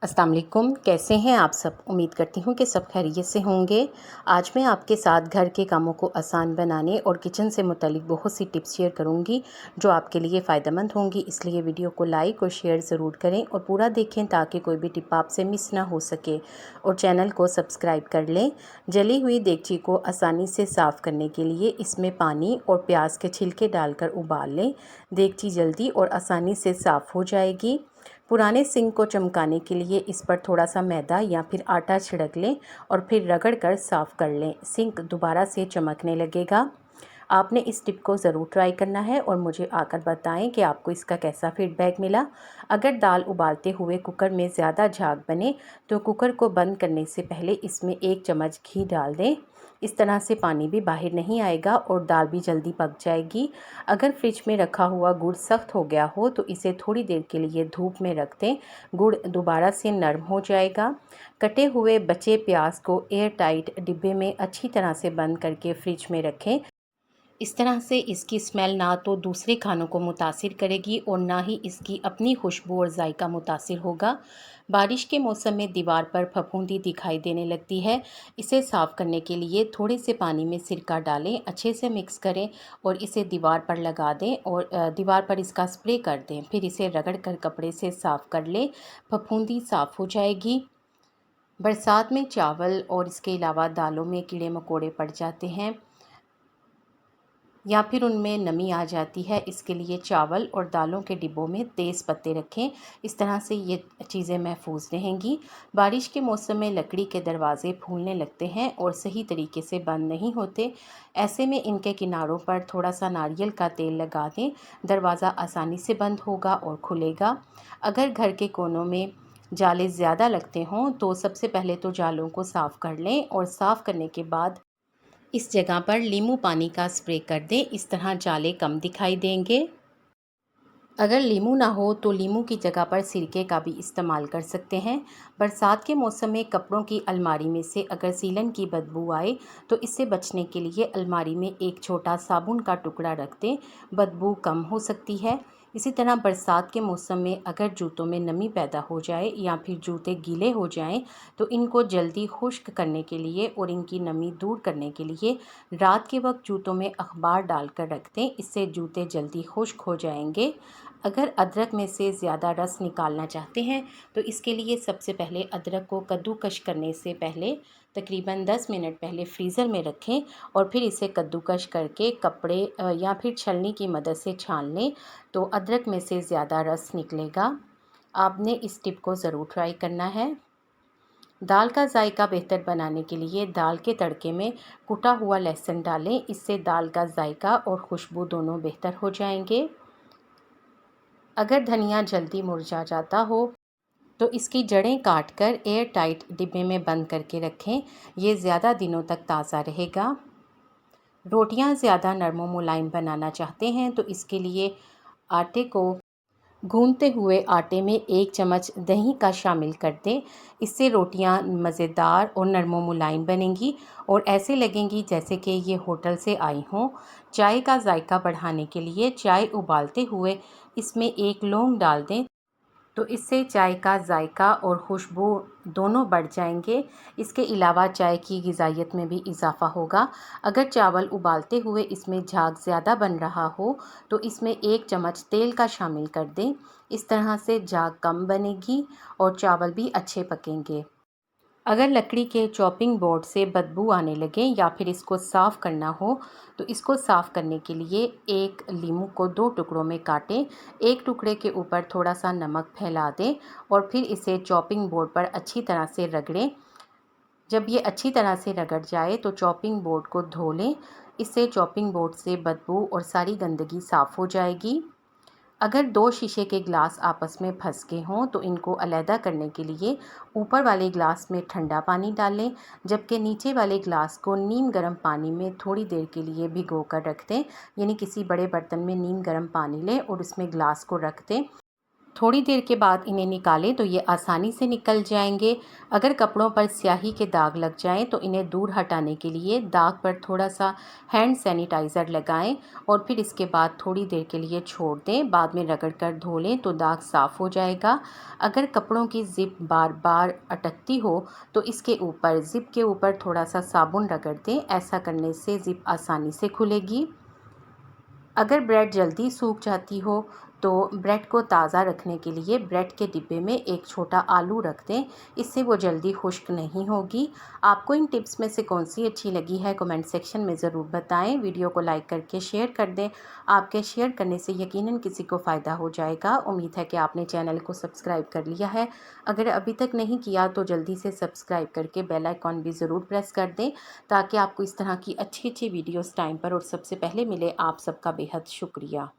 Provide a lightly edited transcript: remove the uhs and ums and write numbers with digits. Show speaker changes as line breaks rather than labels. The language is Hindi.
अस्सलाम वालेकुम, कैसे हैं आप सब। उम्मीद करती हूँ कि सब खैरियत से होंगे। आज मैं आपके साथ घर के कामों को आसान बनाने और किचन से मुतालिक बहुत सी टिप्स शेयर करूँगी जो आपके लिए फ़ायदेमंद होंगी। इसलिए वीडियो को लाइक और शेयर ज़रूर करें और पूरा देखें ताकि कोई भी टिप आपसे मिस ना हो सके, और चैनल को सब्सक्राइब कर लें। जली हुई देगची को आसानी से साफ़ करने के लिए इसमें पानी और प्याज के छिलके डालकर उबाल लें। देगची जल्दी और आसानी से साफ़ हो जाएगी। पुराने सिंक को चमकाने के लिए इस पर थोड़ा सा मैदा या फिर आटा छिड़क लें और फिर रगड़ कर साफ़ कर लें। सिंक दोबारा से चमकने लगेगा। आपने इस टिप को ज़रूर ट्राई करना है और मुझे आकर बताएं कि आपको इसका कैसा फीडबैक मिला। अगर दाल उबालते हुए कुकर में ज़्यादा झाग बने तो कुकर को बंद करने से पहले इसमें 1 चम्मच घी डाल दें। इस तरह से पानी भी बाहर नहीं आएगा और दाल भी जल्दी पक जाएगी। अगर फ्रिज में रखा हुआ गुड़ सख्त हो गया हो तो इसे थोड़ी देर के लिए धूप में रख दें, गुड़ दोबारा से नरम हो जाएगा। कटे हुए बचे प्याज को एयर टाइट डिब्बे में अच्छी तरह से बंद करके फ्रिज में रखें। इस तरह से इसकी स्मेल ना तो दूसरे खानों को मुतासिर करेगी और ना ही इसकी अपनी खुशबू और जायका मुतासिर होगा। बारिश के मौसम में दीवार पर फफूंदी दिखाई देने लगती है। इसे साफ़ करने के लिए थोड़े से पानी में सिरका डालें, अच्छे से मिक्स करें और इसे दीवार पर लगा दें और दीवार पर इसका स्प्रे कर दें। फिर इसे रगड़ कर कपड़े से साफ़ कर लें, फफूंदी साफ़ हो जाएगी। बरसात में चावल और इसके अलावा दालों में कीड़े मकोड़े पड़ जाते हैं या फिर उनमें नमी आ जाती है। इसके लिए चावल और दालों के डिब्बों में तेज़ पत्ते रखें। इस तरह से ये चीज़ें महफूज रहेंगी। बारिश के मौसम में लकड़ी के दरवाजे फूलने लगते हैं और सही तरीके से बंद नहीं होते। ऐसे में इनके किनारों पर थोड़ा सा नारियल का तेल लगा दें, दरवाज़ा आसानी से बंद होगा और खुलेगा। अगर घर के कोनों में जाले ज़्यादा लगते हों तो सबसे पहले तो जालों को साफ़ कर लें और साफ़ करने के बाद इस जगह पर नींबू पानी का स्प्रे कर दें। इस तरह जाले कम दिखाई देंगे। अगर नींबू ना हो तो नींबू की जगह पर सिरके का भी इस्तेमाल कर सकते हैं। बरसात के मौसम में कपड़ों की अलमारी में से अगर सीलन की बदबू आए तो इससे बचने के लिए अलमारी में एक छोटा साबुन का टुकड़ा रख दें, बदबू कम हो सकती है। इसी तरह बरसात के मौसम में अगर जूतों में नमी पैदा हो जाए या फिर जूते गीले हो जाएं तो इनको जल्दी खुश्क करने के लिए और इनकी नमी दूर करने के लिए रात के वक्त जूतों में अखबार डालकर रख दें। इससे जूते जल्दी खुश्क हो जाएंगे। अगर अदरक में से ज़्यादा रस निकालना चाहते हैं तो इसके लिए सबसे पहले अदरक को कद्दूकश करने से पहले तकरीबन 10 मिनट पहले फ्रीज़र में रखें और फिर इसे कद्दूकश करके कपड़े या फिर छलनी की मदद से छान लें तो अदरक में से ज़्यादा रस निकलेगा। आपने इस टिप को ज़रूर ट्राई करना है। दाल का जायका बेहतर बनाने के लिए दाल के तड़के में कुटा हुआ लहसुन डालें। इससे दाल का जायका और खुशबू दोनों बेहतर हो जाएंगे। अगर धनिया जल्दी मुरझा जाता हो तो इसकी जड़ें काटकर एयर टाइट डिब्बे में बंद करके रखें। ये ज़्यादा दिनों तक ताज़ा रहेगा। रोटियां ज़्यादा नरम और मुलायम बनाना चाहते हैं तो इसके लिए आटे को गूंदते हुए आटे में 1 चम्मच दही का शामिल कर दें। इससे रोटियां मज़ेदार और नरम व मुलायम बनेंगी और ऐसे लगेंगी जैसे कि ये होटल से आई हों। चाय का जायका बढ़ाने के लिए चाय उबालते हुए इसमें 1 लौंग डाल दें तो इससे चाय का जायका और खुशबू दोनों बढ़ जाएंगे। इसके अलावा चाय की ग़िज़ाइयत में भी इजाफ़ा होगा। अगर चावल उबालते हुए इसमें झाग ज़्यादा बन रहा हो तो इसमें 1 चम्मच तेल का शामिल कर दें। इस तरह से झाग कम बनेगी और चावल भी अच्छे पकेंगे। अगर लकड़ी के चॉपिंग बोर्ड से बदबू आने लगे या फिर इसको साफ़ करना हो तो इसको साफ़ करने के लिए एक लीमू को 2 टुकड़ों में काटें, एक टुकड़े के ऊपर थोड़ा सा नमक फैला दें और फिर इसे चॉपिंग बोर्ड पर अच्छी तरह से रगड़ें। जब ये अच्छी तरह से रगड़ जाए तो चॉपिंग बोर्ड को धो लें। इससे चॉपिंग बोर्ड से बदबू और सारी गंदगी साफ़ हो जाएगी। अगर 2 शीशे के ग्लास आपस में फंस गए हों तो इनको अलहदा करने के लिए ऊपर वाले ग्लास में ठंडा पानी डालें, जबकि नीचे वाले ग्लास को नीम गर्म पानी में थोड़ी देर के लिए भिगो कर रख दें। यानी किसी बड़े बर्तन में नीम गर्म पानी लें और उसमें ग्लास को रख दें। थोड़ी देर के बाद इन्हें निकालें तो ये आसानी से निकल जाएंगे। अगर कपड़ों पर स्याही के दाग लग जाएं तो इन्हें दूर हटाने के लिए दाग पर थोड़ा सा हैंड सैनिटाइज़र लगाएं और फिर इसके बाद थोड़ी देर के लिए छोड़ दें। बाद में रगड़ कर धो लें तो दाग साफ़ हो जाएगा। अगर कपड़ों की ज़िप बार बार अटकती हो तो इसके ऊपर ज़िप के ऊपर थोड़ा सा साबुन रगड़ दें। ऐसा करने से ज़िप आसानी से खुलेगी। अगर ब्रेड जल्दी सूख जाती हो तो ब्रेड को ताज़ा रखने के लिए ब्रेड के डिब्बे में एक छोटा आलू रख दें। इससे वो जल्दी खुश्क नहीं होगी। आपको इन टिप्स में से कौन सी अच्छी लगी है कमेंट सेक्शन में ज़रूर बताएं। वीडियो को लाइक करके शेयर कर दें। आपके शेयर करने से यकीनन किसी को फ़ायदा हो जाएगा। उम्मीद है कि आपने चैनल को सब्सक्राइब कर लिया है। अगर अभी तक नहीं किया तो जल्दी से सब्सक्राइब करके बेल आइकॉन भी ज़रूर प्रेस कर दें ताकि आपको इस तरह की अच्छी अच्छी वीडियोज़ टाइम पर और सबसे पहले मिले। आप सबका बेहद शुक्रिया।